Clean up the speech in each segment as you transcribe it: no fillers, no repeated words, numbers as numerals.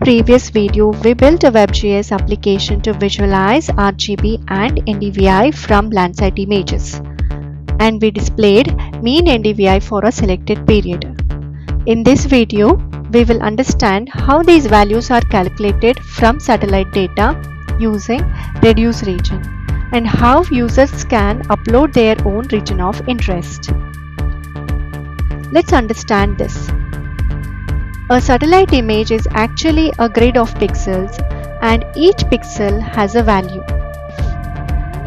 previous video, we built a WebGIS application to visualize RGB and NDVI from Landsat images, and we displayed mean NDVI for a selected period. In this video, we will understand how these values are calculated from satellite data using ReduceRegion and how users can upload their own region of interest. Let's understand this. A satellite image is actually a grid of pixels, and each pixel has a value.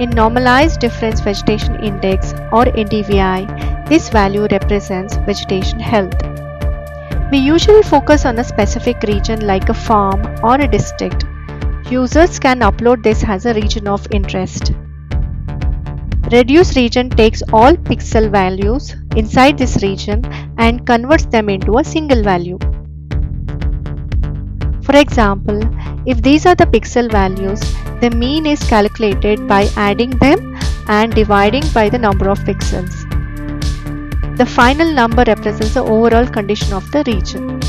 In normalized difference vegetation index or NDVI, this value represents vegetation health. We usually focus on a specific region like a farm or a district. Users can upload this as a region of interest. ReduceRegion takes all pixel values inside this region and converts them into a single value. For example, if these are the pixel values, the mean is calculated by adding them and dividing by the number of pixels. The final number represents the overall condition of the region.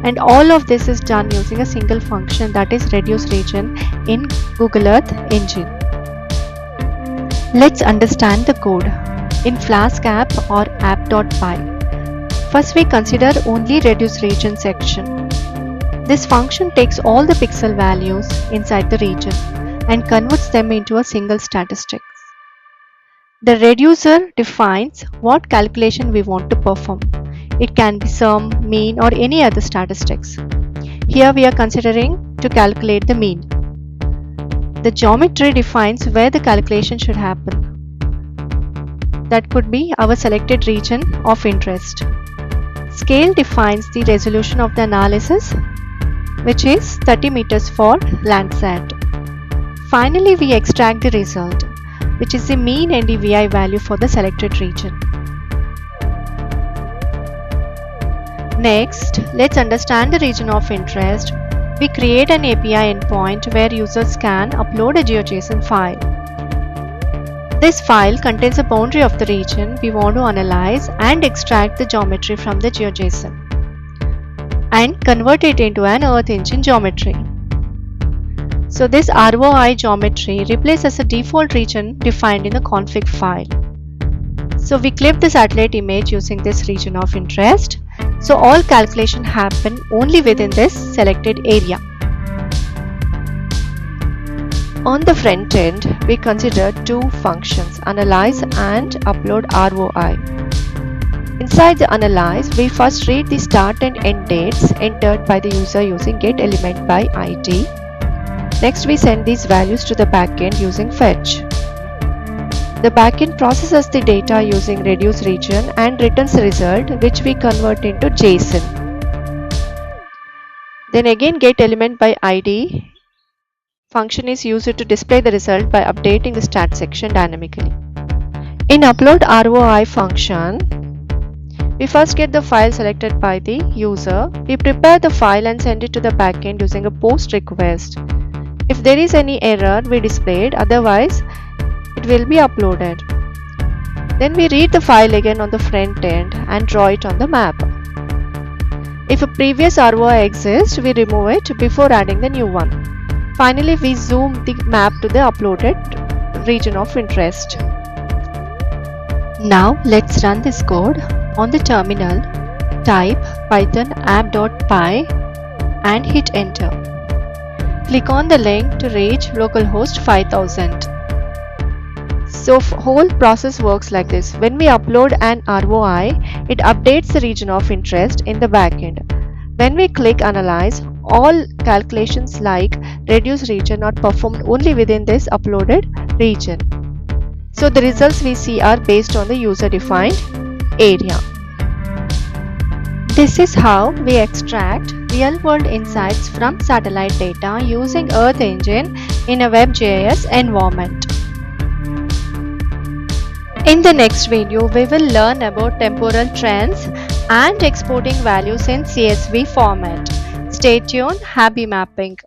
And all of this is done using a single function, that is ReduceRegion in Google Earth Engine. Let's understand the code in Flask app or app.py. First, we consider only ReduceRegion section. This function takes all the pixel values inside the region and converts them into a single statistic. The reducer defines what calculation we want to perform. It can be sum, mean, or any other statistics. Here we are considering to calculate the mean. The geometry defines where the calculation should happen. That could be our selected region of interest. Scale defines the resolution of the analysis, which is 30 meters for Landsat. Finally, we extract the result, which is the mean NDVI value for the selected region. Next, let's understand the region of interest. We create an API endpoint where users can upload a GeoJSON file. This file contains a boundary of the region we want to analyze and extract the geometry from the GeoJSON and convert it into an Earth Engine geometry. So this ROI geometry replaces a default region defined in the config file. So we clip the satellite image using this region of interest. So all calculation happen only within this selected area. On the front end, we consider two functions, analyze and uploadROI. Inside the analyze, we first read the start and end dates entered by the user using getElementById. Next, we send these values to the backend using fetch. The backend processes the data using ReduceRegion and returns the result, which we convert into JSON. Then again, getElementById function is used to display the result by updating the stat section dynamically. In uploadROI function, we first get the file selected by the user. We prepare the file and send it to the backend using a post request. If there is any error, we display it, otherwise it will be uploaded. Then we read the file again on the front end and draw it on the map. If a previous ROI exists, we remove it before adding the new one. Finally, we zoom the map to the uploaded region of interest. Now let's run this code. On the terminal, type python app.py and hit enter. Click on the link to reach localhost 5000. So whole process works like this. When we upload an ROI, it updates the region of interest in the backend. When we click analyze, all calculations like ReduceRegion are performed only within this uploaded region. So the results we see are based on the user defined area. This is how we extract real-world insights from satellite data using Earth Engine in a WebGIS environment. In the next video, we will learn about temporal trends and exporting values in CSV format. Stay tuned. Happy mapping!